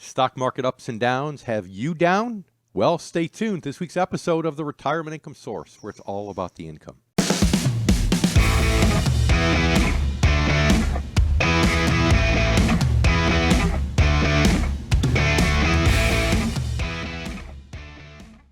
Stock market ups and downs have you down? Well, stay tuned to this week's episode of the Retirement Income Source, where it's all about the income.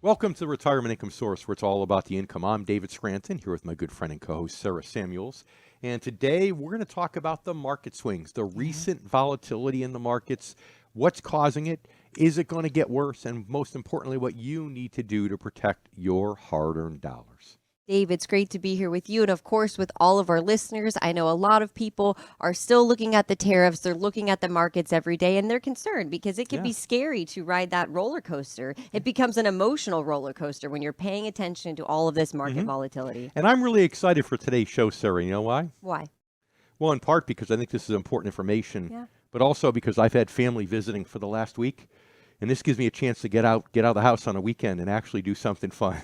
Welcome to the Retirement Income Source, where it's all about the income. I'm David Scranton, here with my good friend and co-host Sarah Samuels. And today we're going to talk about the market swings, the recent volatility in the markets, what's causing it, is it going to get worse, and most importantly, what you need to do to protect your hard-earned dollars. Dave, it's great to be here with you and, of course, with all of our listeners. I know a lot of people are still looking at the tariffs. They're looking at the markets every day, and they're concerned because it can be scary to ride that roller coaster. It becomes an emotional roller coaster when you're paying attention to all of this market volatility. And I'm really excited for today's show, Sarah. You know why? Why? Well, in part because I think this is important information, but also because I've had family visiting for the last week. And this gives me a chance to get out of the house on a weekend and actually do something fun.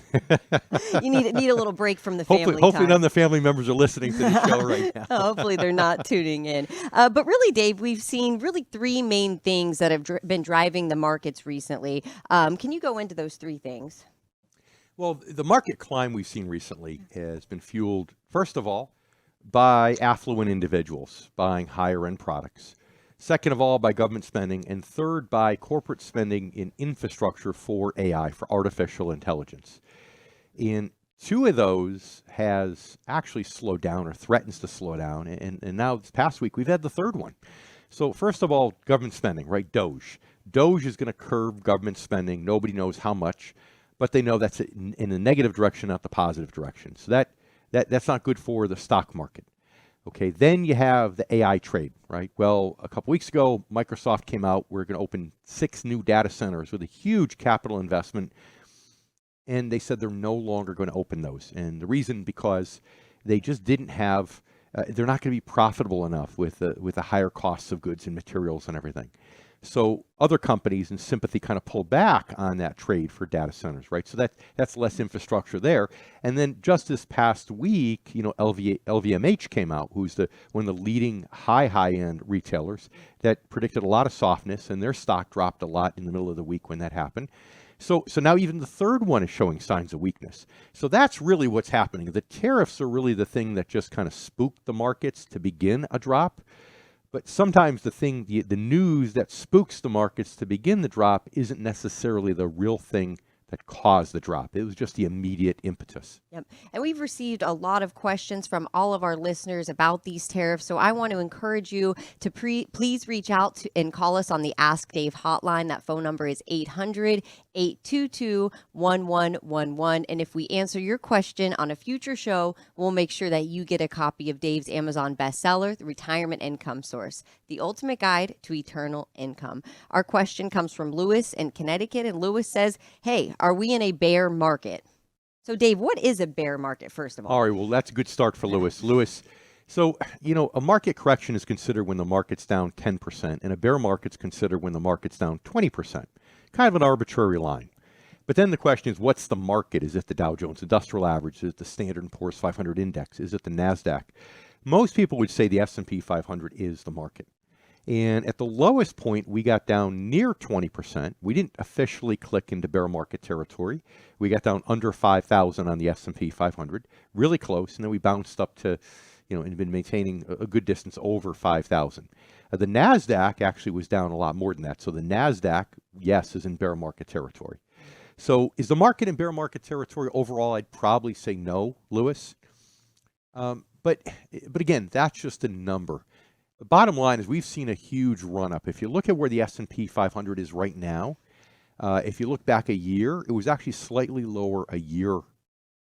You need a little break from the family Hopefully time. none of the family members are listening to the show right now. Hopefully they're not tuning in. But really, Dave, we've seen really three main things that have been driving the markets recently. Can you go into those three things? Well, the market climb we've seen recently has been fueled, first of all, by affluent individuals buying higher-end products. Second of all, by government spending, and third, by corporate spending in infrastructure for AI, for artificial intelligence. And two of those has actually slowed down or threatens to slow down, and now this past week we've had the third one. So first of all, government spending, right? DOGE. DOGE is going to curb government spending. Nobody knows how much, but they know that's in the negative direction, not the positive direction. So that's not good for the stock market. Okay, then you have the AI trade, right? Well, a couple weeks ago, Microsoft came out. We're going to open 6 new data centers with a huge capital investment. And they said they're no longer going to open those. And the reason, because they just didn't have, they're not going to be profitable enough with the higher costs of goods and materials and everything. So other companies in sympathy kind of pulled back on that trade for data centers, right? So that's less infrastructure there. And then just this past week, LVMH came out, who's one of the leading high-end retailers that predicted a lot of softness, and their stock dropped a lot in the middle of the week when that happened. So now even the third one is showing signs of weakness. So that's really what's happening. The tariffs are really the thing that just kind of spooked the markets to begin a drop. But sometimes the news that spooks the markets to begin the drop isn't necessarily the real thing that caused the drop. It was just the immediate impetus. Yep. And we've received a lot of questions from all of our listeners about these tariffs. So I want to encourage you to please reach out and call us on the Ask Dave hotline. That phone number is 800-822-1111. And if we answer your question on a future show, we'll make sure that you get a copy of Dave's Amazon bestseller, The Retirement Income Source, The Ultimate Guide to Eternal Income. Our question comes from Lewis in Connecticut. And Lewis says, hey, are we in a bear market? So, Dave, what is a bear market, first of all? All right, well, that's a good start for Lewis. So, a market correction is considered when the market's down 10%, and a bear market's considered when the market's down 20%. Kind of an arbitrary line. But then the question is, what's the market? Is it the Dow Jones Industrial Average? Is it the Standard & Poor's 500 Index? Is it the NASDAQ? Most people would say the S&P 500 is the market. And at the lowest point, we got down near 20%. We didn't officially click into bear market territory. We got down under 5,000 on the S&P 500, really close. And then we bounced up to, and been maintaining a good distance over 5,000. The NASDAQ actually was down a lot more than that. So the NASDAQ, yes, is in bear market territory. So is the market in bear market territory? Overall, I'd probably say no, Lewis. But again, that's just a number. The bottom line is we've seen a huge run-up. If you look at where the S&P 500 is right now, if you look back a year, it was actually slightly lower a year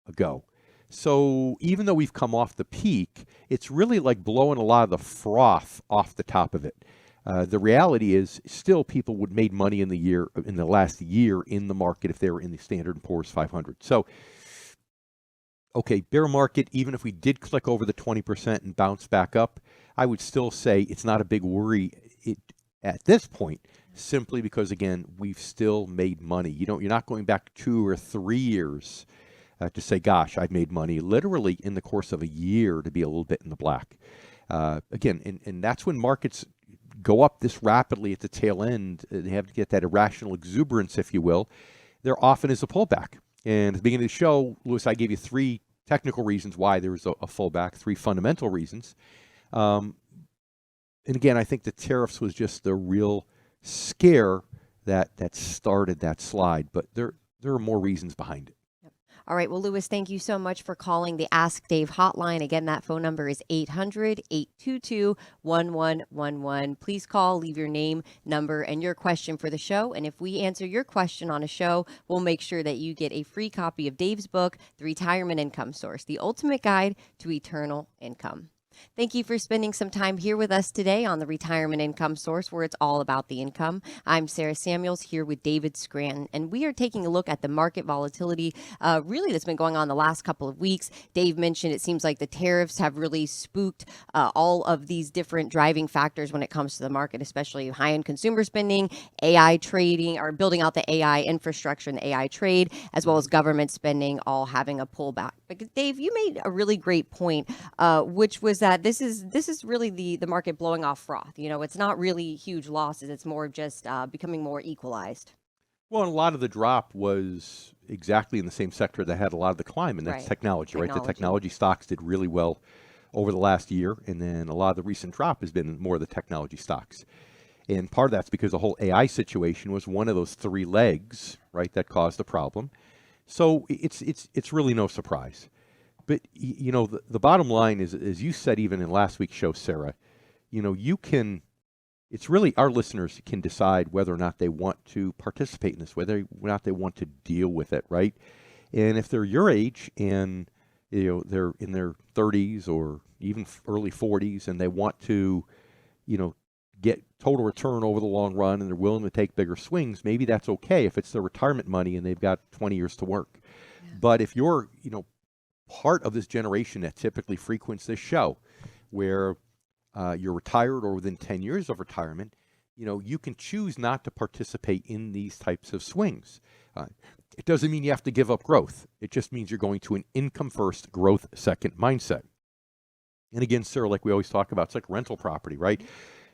ago. So even though we've come off the peak, it's really like blowing a lot of the froth off the top of it. The reality is still people would made money in the last year in the market if they were in the Standard & Poor's 500. So, okay, bear market, even if we did click over the 20% and bounce back up, I would still say it's not a big worry at this point, simply because, again, we've still made money. You're not going back 2 or 3 years to say, gosh, I've made money, literally in the course of a year to be a little bit in the black. Again, and that's when markets go up this rapidly at the tail end, they have to get that irrational exuberance, if you will, there often is a pullback. And at the beginning of the show, Lewis, I gave you 3 technical reasons why there was a pullback, 3 fundamental reasons. And again, I think the tariffs was just the real scare that started that slide, but there are more reasons behind it. All right. Well, Lewis, thank you so much for calling the Ask Dave hotline. Again, that phone number is 800-822-1111. Please call, leave your name, number, and your question for the show. And if we answer your question on a show, we'll make sure that you get a free copy of Dave's book, The Retirement Income Source, The Ultimate Guide to Eternal Income. Thank you for spending some time here with us today on the Retirement Income Source, where it's all about the income. I'm Sarah Samuels here with David Scranton, and we are taking a look at the market volatility really that's been going on the last couple of weeks. Dave mentioned it seems like the tariffs have really spooked all of these different driving factors when it comes to the market, especially high-end consumer spending, AI trading, or building out the AI infrastructure and the AI trade, as well as government spending, all having a pullback. But Dave, you made a really great point, which was that this is really the market blowing off froth. You know, it's not really huge losses. It's more just becoming more equalized. Well, and a lot of the drop was exactly in the same sector that had a lot of the climb, and that's technology, right? The technology stocks did really well over the last year, and then a lot of the recent drop has been more of the technology stocks. And part of that's because the whole AI situation was one of those 3 legs, right, that caused the problem. So it's really no surprise. But, you know, the bottom line is, as you said even in last week's show, Sarah, you know, it's really our listeners can decide whether or not they want to participate in this, whether or not they want to deal with it, right? And if they're your age and, you know, they're in their 30s or even early 40s and they want to, you know, get total return over the long run and they're willing to take bigger swings, maybe that's okay if it's their retirement money and they've got 20 years to work. Yeah. But if you're, you know, part of this generation that typically frequents this show, where you're retired or within 10 years of retirement, you know, you can choose not to participate in these types of swings. It doesn't mean you have to give up growth. It just means you're going to an income first, growth second mindset. And again, Sarah, like we always talk about, it's like rental property, right?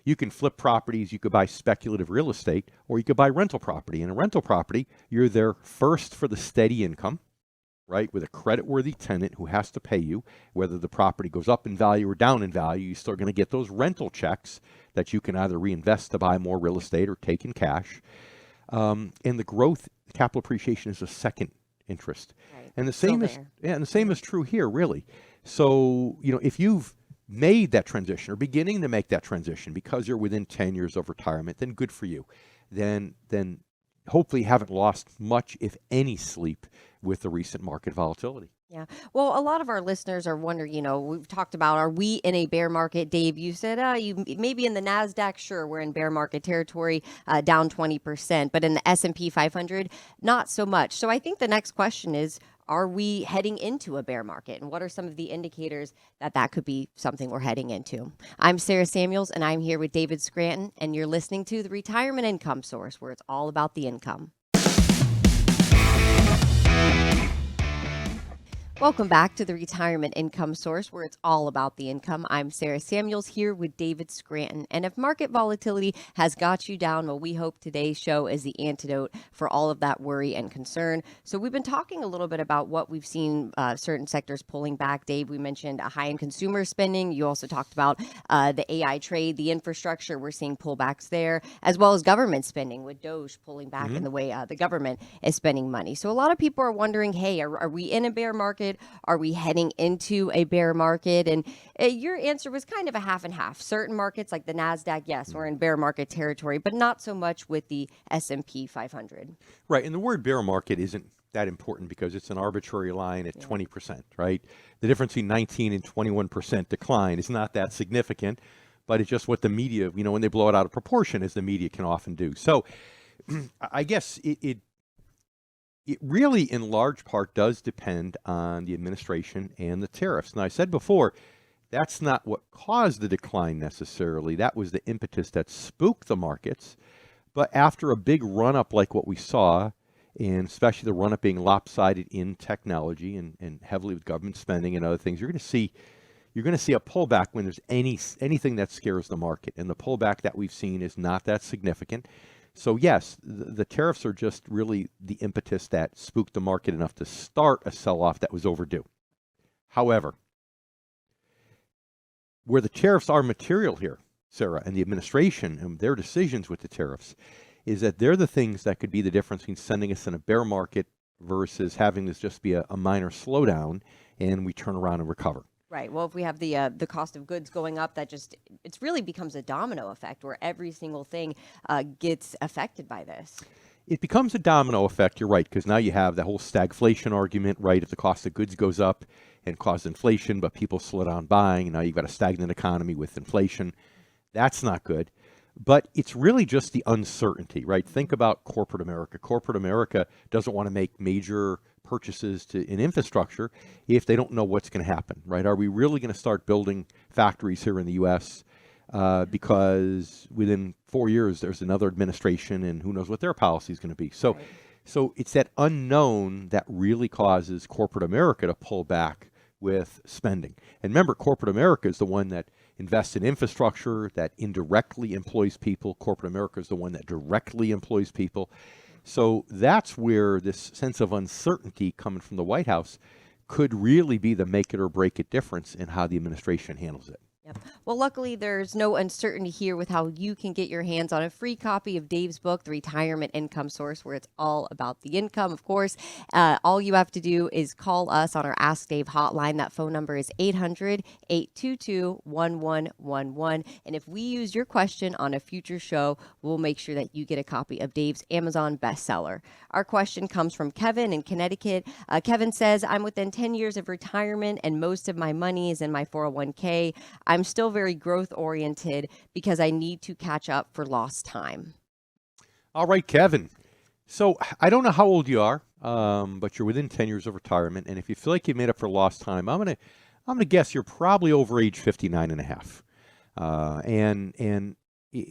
You can flip properties, you could buy speculative real estate, or you could buy rental property. In a rental property, you're there first for the steady income, right, with a credit-worthy tenant who has to pay you. Whether the property goes up in value or down in value, you're still going to get those rental checks that you can either reinvest to buy more real estate or take in cash. And the growth, capital appreciation is a second interest. Right. And the same is true here, really. So, you know, if you've made that transition or beginning to make that transition because you're within 10 years of retirement, then good for you. Then hopefully you haven't lost much, if any, sleep with the recent market volatility. Yeah. Well, a lot of our listeners are wondering, you know, we've talked about, are we in a bear market? Dave, you said, you maybe in the NASDAQ, sure, we're in bear market territory, down 20%, but in the S&P 500, not so much. So I think the next question is, are we heading into a bear market? And what are some of the indicators that could be something we're heading into? I'm Sarah Samuels, and I'm here with David Scranton, and you're listening to the Retirement Income Source, where it's all about the income. Welcome back to the Retirement Income Source, where it's all about the income. I'm Sarah Samuels here with David Scranton. And if market volatility has got you down, well, we hope today's show is the antidote for all of that worry and concern. So we've been talking a little bit about what we've seen certain sectors pulling back. Dave, we mentioned a high-end consumer spending. You also talked about the AI trade, the infrastructure. We're seeing pullbacks there, as well as government spending with DOGE pulling back in the way the government is spending money. So a lot of people are wondering, hey, are we in a bear market? Are we heading into a bear market? And your answer was kind of a half and half. Certain markets like the NASDAQ, yes, we're in bear market territory, but not so much with the S&P 500. Right. And the word bear market isn't that important because it's an arbitrary line at 20%, right? The difference between 19 and 21% decline is not that significant, but it's just what the media, you know, when they blow it out of proportion, as the media can often do. So I guess it really, in large part, does depend on the administration and the tariffs. Now, I said before, that's not what caused the decline necessarily. That was the impetus that spooked the markets. But after a big run-up like what we saw, and especially the run-up being lopsided in technology and heavily with government spending and other things, you're going you're going to see a pullback when there's anything that scares the market. And the pullback that we've seen is not that significant. So yes, the tariffs are just really the impetus that spooked the market enough to start a sell-off that was overdue. However, where the tariffs are material here, Sarah, and the administration and their decisions with the tariffs, is that they're the things that could be the difference between sending us in a bear market versus having this just be a minor slowdown and we turn around and recover. Right. Well, if we have the cost of goods going up, it really becomes a domino effect where every single thing gets affected by this. It becomes a domino effect, you're right, because now you have the whole stagflation argument, right? If the cost of goods goes up and causes inflation, but people slow down buying, now you've got a stagnant economy with inflation. That's not good. But it's really just the uncertainty, right? Think about corporate America. Corporate America doesn't want to make major purchases in infrastructure if they don't know what's going to happen, right? Are we really going to start building factories here in the U.S. Because within 4 years there's another administration and who knows what their policy is going to be? So, Right. so it's that unknown that really causes corporate America to pull back with spending. And remember, corporate America is the one that invests in infrastructure that indirectly employs people. Corporate America is the one that directly employs people. So that's where this sense of uncertainty coming from the White House could really be the make it or break it difference in how the administration handles it. Yep. Well, luckily, there's no uncertainty here with how you can get your hands on a free copy of Dave's book, The Retirement Income Source, where it's all about the income, of course. All you have to do is call us on our Ask Dave hotline. That phone number is 800-822-1111. And if we use your question on a future show, we'll make sure that you get a copy of Dave's Amazon bestseller. Our question comes from Kevin in Connecticut. Kevin says, I'm within 10 years of retirement and most of my money is in my 401k. I'm still very growth oriented because I need to catch up for lost time. All right, Kevin. So I don't know how old you are, but you're within 10 years of retirement. And if you feel like you've made up for lost time, I'm gonna guess you're probably over age 59 and a half. And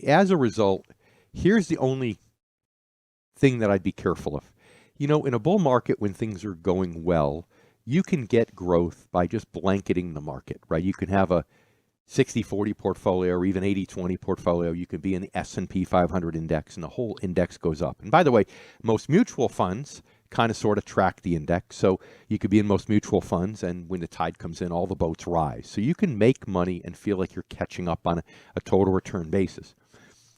as a result, here's the only thing that I'd be careful of. You know, in a bull market when things are going well, you can get growth by just blanketing the market, right? You can have a 60-40 portfolio or even 80-20 portfolio. You can be in the S&P 500 index and the whole index goes up. And by the way, most mutual funds kind of sort of track the index. So you could be in most mutual funds and when the tide comes in, all the boats rise. So you can make money and feel like you're catching up on a total return basis.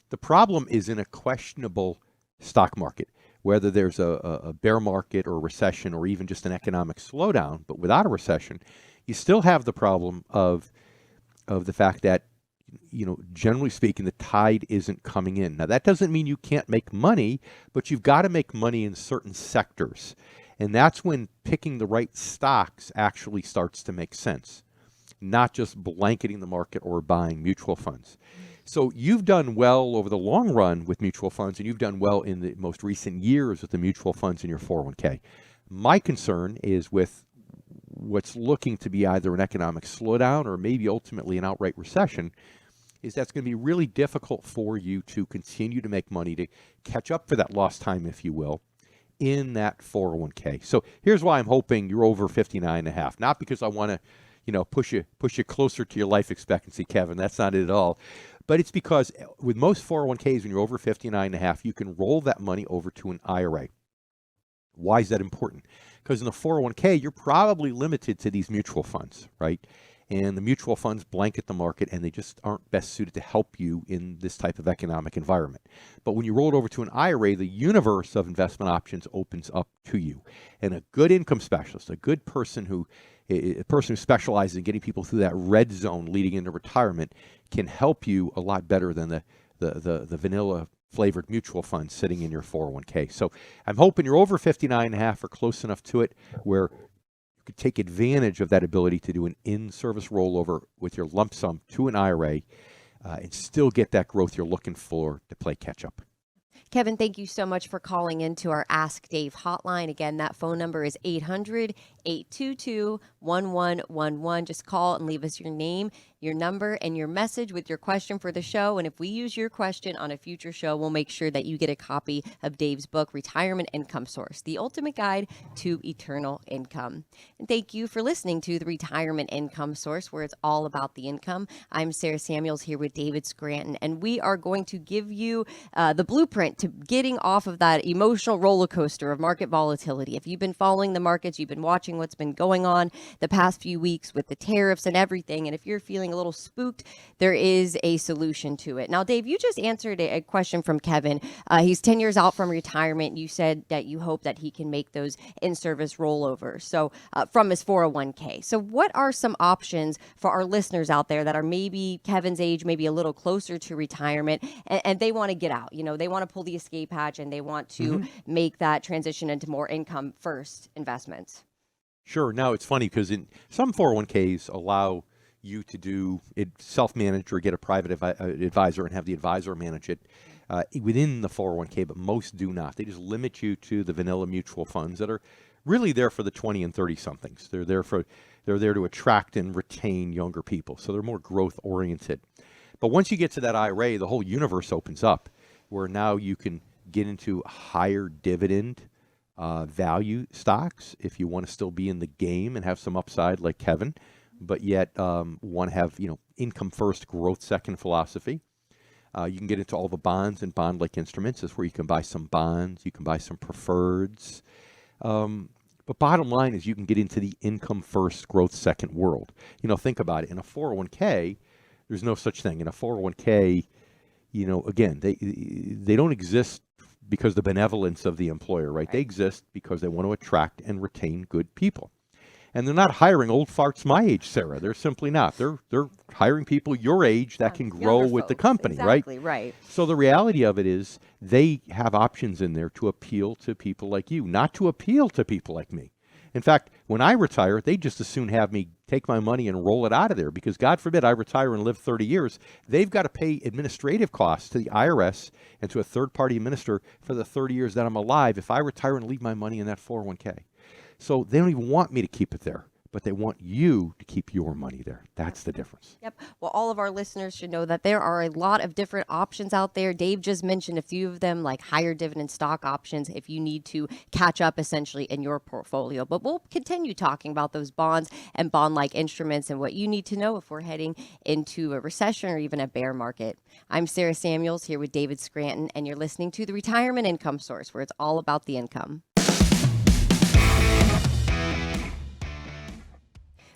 The problem is in a questionable stock market, whether there's a bear market or a recession or even just an economic slowdown, but without a recession, you still have the problem of the fact that, you know, generally speaking, the tide isn't coming in. Now, that doesn't mean you can't make money, but you've got to make money in certain sectors. And that's when picking the right stocks actually starts to make sense, not just blanketing the market or buying mutual funds. So you've done well over the long run with mutual funds, and you've done well in the most recent years with the mutual funds in your 401k. My concern is with what's looking to be either an economic slowdown or maybe ultimately an outright recession, is that's going to be really difficult for you to continue to make money, to catch up for that lost time, if you will, in that 401k. So here's why I'm hoping you're over 59 and a half. Not because I want to, you know, push you closer to your life expectancy, Kevin. That's not it at all. But it's because with most 401ks, when you're over 59 and a half, you can roll that money over to an IRA. Why is that important? Because in the 401k, you're probably limited to these mutual funds, right? And the mutual funds blanket the market, and they just aren't best suited to help you in this type of economic environment. But when you roll it over to an IRA, the universe of investment options opens up to you. And a good income specialist, a person who specializes in getting people through that red zone leading into retirement, can help you a lot better than the vanilla flavored mutual funds sitting in your 401k. So I'm hoping you're over 59 and a half or close enough to it where you could take advantage of that ability to do an in-service rollover with your lump sum to an IRA and still get that growth you're looking for to play catch up. Kevin, thank you so much for calling into our Ask Dave hotline. Again, that phone number is 800-822-1111. 822-1111. Just call and leave us your name, your number, and your message with your question for the show. And if we use your question on a future show, we'll make sure that you get a copy of Dave's book, Retirement Income Source, The Ultimate Guide to Eternal Income. And thank you for listening to the Retirement Income Source, where it's all about the income. I'm Sarah Samuels here with David Scranton, and we are going to give you the blueprint to getting off of that emotional roller coaster of market volatility. If you've been following the markets, you've been watching what's been going on the past few weeks with the tariffs and everything, and if you're feeling a little spooked, there is a solution to it. Now, Dave, you just answered a question from Kevin. He's 10 years out from retirement. You said that you hope that he can make those in-service rollovers, so from his 401k. So what are some options for our listeners out there that are maybe Kevin's age, maybe a little closer to retirement, and they want to get out? You know, they want to pull the escape hatch and they want to make that transition into more income first investments. Sure. Now, it's funny because in some 401ks allow you to do it self-managed or get a private advisor and have the advisor manage it within the 401k, but most do not. They just limit you to the vanilla mutual funds that are really there for the 20 and 30 somethings. They're there to attract and retain younger people. So they're more growth oriented. But once you get to that IRA, the whole universe opens up where now you can get into higher dividend value stocks if you want to still be in the game and have some upside like Kevin, but yet want to have, income first, growth second philosophy. You can get into all the bonds and bond-like instruments. That's where you can buy some bonds, you can buy some preferreds. But bottom line is you can get into the income first, growth second world. Think about it. In a 401k, there's no such thing. In a 401k, again, they don't exist because the benevolence of the employer, right? They exist because they want to attract and retain good people. And they're not hiring old farts my age, Sarah. They're simply not. They're hiring people your age that can grow with the company, exactly, right? So the reality of it is they have options in there to appeal to people like you, not to appeal to people like me. In fact, when I retire, they just as soon have me take my money and roll it out of there because God forbid I retire and live 30 years. They've got to pay administrative costs to the IRS and to a third-party administrator for the 30 years that I'm alive if I retire and leave my money in that 401k. So they don't even want me to keep it there, but they want you to keep your money there. That's the difference. Yep. Well, all of our listeners should know that there are a lot of different options out there. Dave just mentioned a few of them, like higher dividend stock options if you need to catch up essentially in your portfolio. But we'll continue talking about those bonds and bond-like instruments and what you need to know if we're heading into a recession or even a bear market. I'm Sarah Samuels here with David Scranton, and you're listening to the Retirement Income Source, where it's all about the income.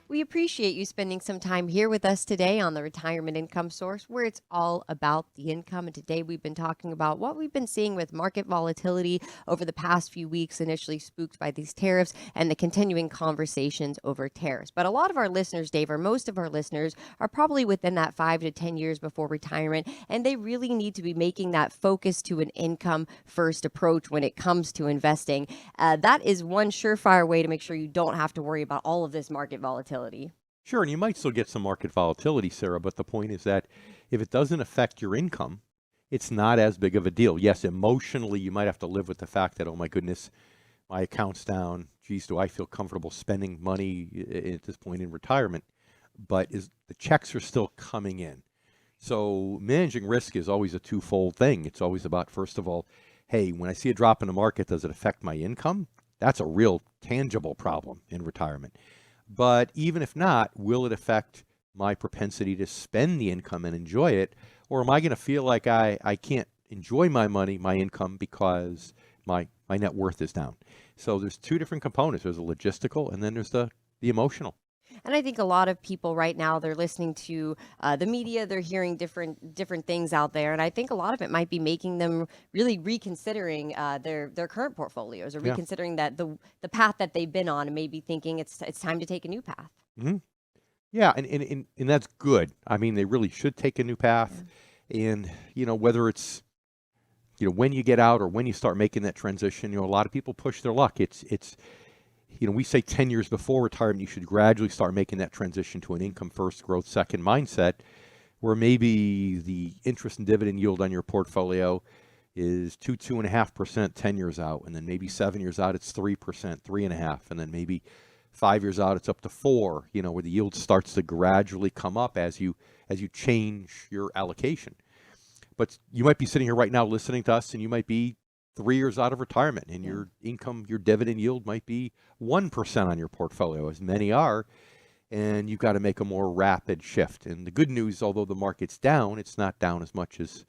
We appreciate you spending some time here with us today on the Retirement Income Source, where it's all about the income. And today we've been talking about what we've been seeing with market volatility over the past few weeks, initially spooked by these tariffs and the continuing conversations over tariffs. But a lot of our listeners, Dave, or most of our listeners, are probably within that 5 to 10 years before retirement, and they really need to be making that focus to an income first approach when it comes to investing. That is one surefire way to make sure you don't have to worry about all of this market volatility. Sure, and you might still get some market volatility, Sarah, but the point is that if it doesn't affect your income, it's not as big of a deal. Yes, emotionally, you might have to live with the fact that, oh my goodness, my account's down. Geez, do I feel comfortable spending money at this point in retirement? But the checks are still coming in. So managing risk is always a twofold thing. It's always about, first of all, hey, when I see a drop in the market, does it affect my income? That's a real tangible problem in retirement. But even if not, will it affect my propensity to spend the income and enjoy it? Or am I going to feel like I can't enjoy my money, my income, because my net worth is down? So there's two different components. There's the logistical and then there's the emotional. And I think a lot of people right now, they're listening to the media, they're hearing different things out there. And I think a lot of it might be making them really reconsidering their current portfolios or reconsidering that the path that they've been on and maybe thinking it's time to take a new path. Mm-hmm. Yeah, and that's good. I mean, they really should take a new path. Yeah. And, whether it's, when you get out or when you start making that transition, a lot of people push their luck. It's we say 10 years before retirement, you should gradually start making that transition to an income first, growth second mindset, where maybe the interest and dividend yield on your portfolio is 2.5% 10 years out, and then maybe 7 years out it's 3%, 3.5%, and then maybe 5 years out, it's up to 4, where the yield starts to gradually come up as you change your allocation. But you might be sitting here right now listening to us, and you might be 3 years out of retirement, and your income, your dividend yield might be 1% on your portfolio, as many are, and you've got to make a more rapid shift. And the good news, although the market's down, it's not down as much as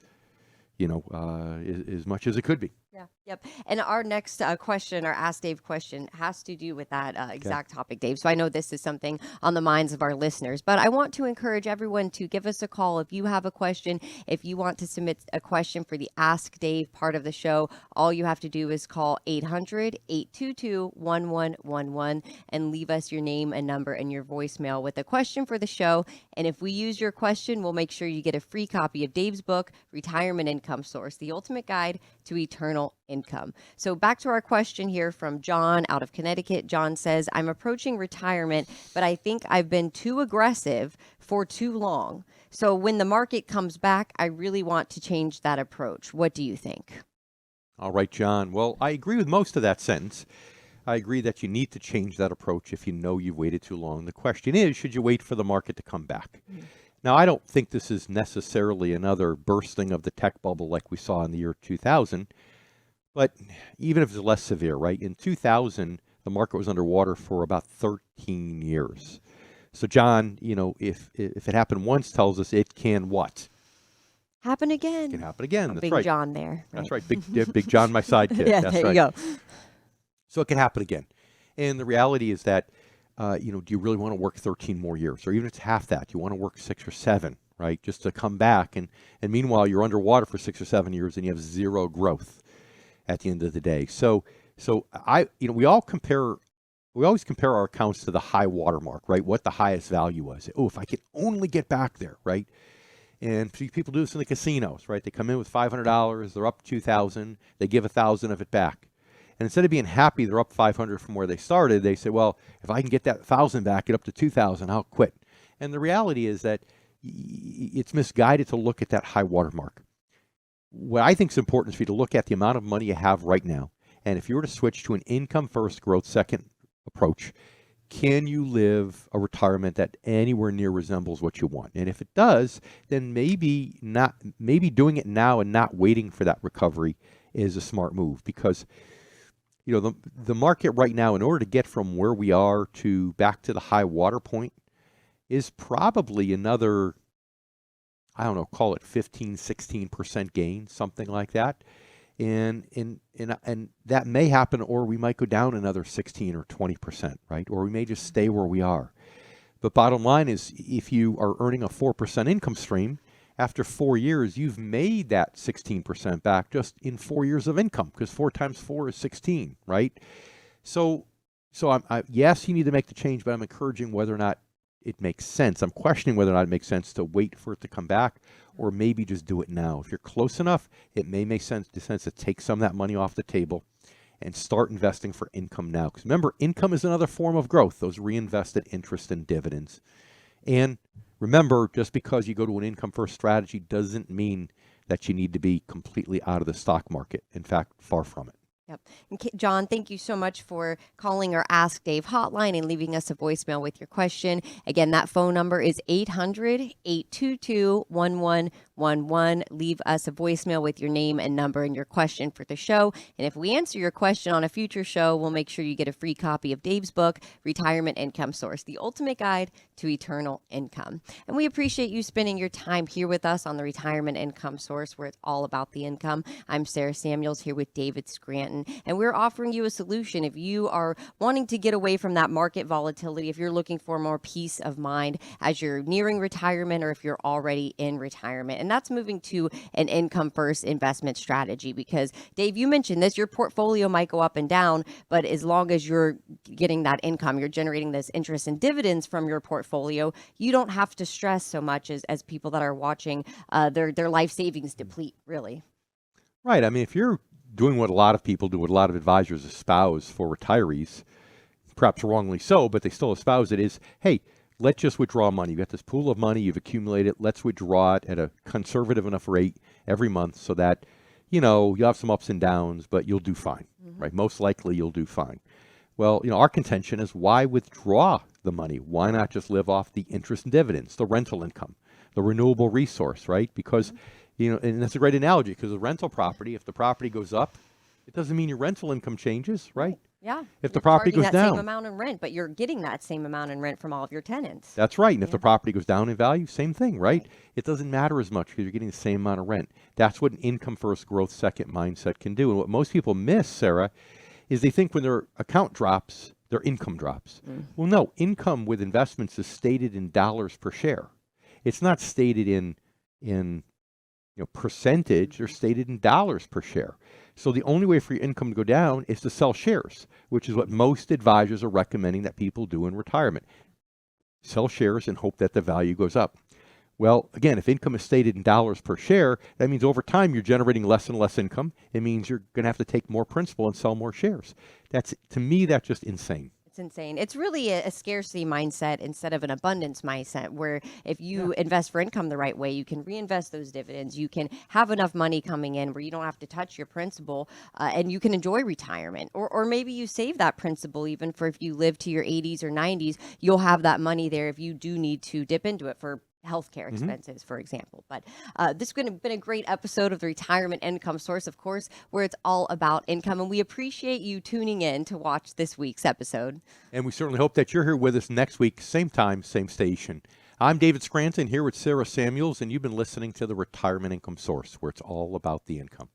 as much as it could be. Yeah. Yep. And our next question, our Ask Dave question, has to do with that exact topic, Dave. So I know this is something on the minds of our listeners, but I want to encourage everyone to give us a call if you have a question. If you want to submit a question for the Ask Dave part of the show, all you have to do is call 800-822-1111 and leave us your name and number and your voicemail with a question for the show. And if we use your question, we'll make sure you get a free copy of Dave's book, Retirement Income Source, The Ultimate Guide to Eternal Income. So back to our question here from John out of Connecticut. John says, I'm approaching retirement, but I think I've been too aggressive for too long. So when the market comes back, I really want to change that approach. What do you think? All right, John. Well, I agree with most of that sentence. I agree that you need to change that approach if you know you've waited too long. The question is, should you wait for the market to come back? Now, I don't think this is necessarily another bursting of the tech bubble like we saw in the year 2000. But even if it's less severe, right? In 2000, the market was underwater for about 13 years. So, John, if it happened once, tells us it can what? Happen again. It can happen again. That's Big right. John there. Right? That's right. Big John, my sidekick. Yeah, That's there right. you go. So it can happen again. And the reality is that, do you really want to work 13 more years? Or even if it's half that, you want to work 6 or 7, right? Just to come back. And meanwhile, you're underwater for 6 or 7 years and you have zero growth at the end of the day. So we always compare our accounts to the high water mark, right? What the highest value was. Oh, if I could only get back there, right? And people do this in the casinos, right? They come in with $500, they're up $2,000, they give $1,000 of it back. And instead of being happy they're up $500 from where they started, they say, well, if I can get that $1,000 back, get up to $2,000, I'll quit. And the reality is that it's misguided to look at that high water mark. What I think is important is for you to look at the amount of money you have right now. And if you were to switch to an income first, growth second approach, can you live a retirement that anywhere near resembles what you want? And if it does, then maybe doing it now and not waiting for that recovery is a smart move. Because the market right now, in order to get from where we are to back to the high water point, is probably another, I don't know, call it 15, 16% gain, something like that. And that may happen, or we might go down another 16 or 20%, right? Or we may just stay where we are. But bottom line is, if you are earning a 4% income stream, after 4 years, you've made that 16% back just in 4 years of income, because 4 times 4 is 16, right? So yes, you need to make the change, but I'm encouraging whether or not it makes sense. I'm questioning whether or not it makes sense to wait for it to come back, or maybe just do it now. If you're close enough, it may make sense to take some of that money off the table and start investing for income now. Because remember, income is another form of growth, those reinvested interest and dividends. And remember, just because you go to an income first strategy doesn't mean that you need to be completely out of the stock market. In fact, far from it. Yep. And John, thank you so much for calling our Ask Dave hotline and leaving us a voicemail with your question. Again, that phone number is 800-822-1111. Leave us a voicemail with your name and number and your question for the show. And if we answer your question on a future show, we'll make sure you get a free copy of Dave's book, Retirement Income Source, The Ultimate Guide to Eternal Income. And we appreciate you spending your time here with us on the Retirement Income Source, where it's all about the income. I'm Sarah Samuels here with David Scranton. And we're offering you a solution if you are wanting to get away from that market volatility, if you're looking for more peace of mind as you're nearing retirement, or if you're already in retirement. And that's moving to an income first investment strategy, because Dave, you mentioned this, your portfolio might go up and down, but as long as you're getting that income, you're generating this interest and dividends from your portfolio, you don't have to stress so much as people that are watching their life savings deplete, really. Right. I mean, if you're doing what a lot of people do, what a lot of advisors espouse for retirees, perhaps wrongly so, but they still espouse it, is, hey, let's just withdraw money. You've got this pool of money, you've accumulated it, let's withdraw it at a conservative enough rate every month so that, you'll have some ups and downs, but you'll do fine, right? Most likely you'll do fine. Well, our contention is, why withdraw the money? Why not just live off the interest and dividends, the rental income, the renewable resource, right? Because, and that's a great analogy, because the rental property, if the property goes up, it doesn't mean your rental income changes, right? Yeah. If the property goes that down, same amount in rent, but you're getting that same amount in rent from all of your tenants. That's right. And if the property goes down in value, same thing, right? It doesn't matter as much because you're getting the same amount of rent. That's what an income first, growth second mindset can do. And what most people miss, Sarah, is they think when their account drops, their income drops. Well, no, income with investments is stated in dollars per share. It's not stated in percentage. They're stated in dollars per share. So the only way for your income to go down is to sell shares, which is what most advisors are recommending that people do in retirement. Sell shares and hope that the value goes up. Well, again, if income is stated in dollars per share, that means over time you're generating less and less income. It means you're going to have to take more principal and sell more shares. To me, that's just insane. It's insane. It's really a scarcity mindset instead of an abundance mindset, where if you invest for income the right way, you can reinvest those dividends. You can have enough money coming in where you don't have to touch your principal, and you can enjoy retirement. Or maybe you save that principal even for if you live to your 80s or 90s, you'll have that money there if you do need to dip into it for healthcare expenses, for example. But this has been a great episode of the Retirement Income Source, of course, where it's all about income. And we appreciate you tuning in to watch this week's episode. And we certainly hope that you're here with us next week, same time, same station. I'm David Scranton here with Sarah Samuels, and you've been listening to the Retirement Income Source, where it's all about the income.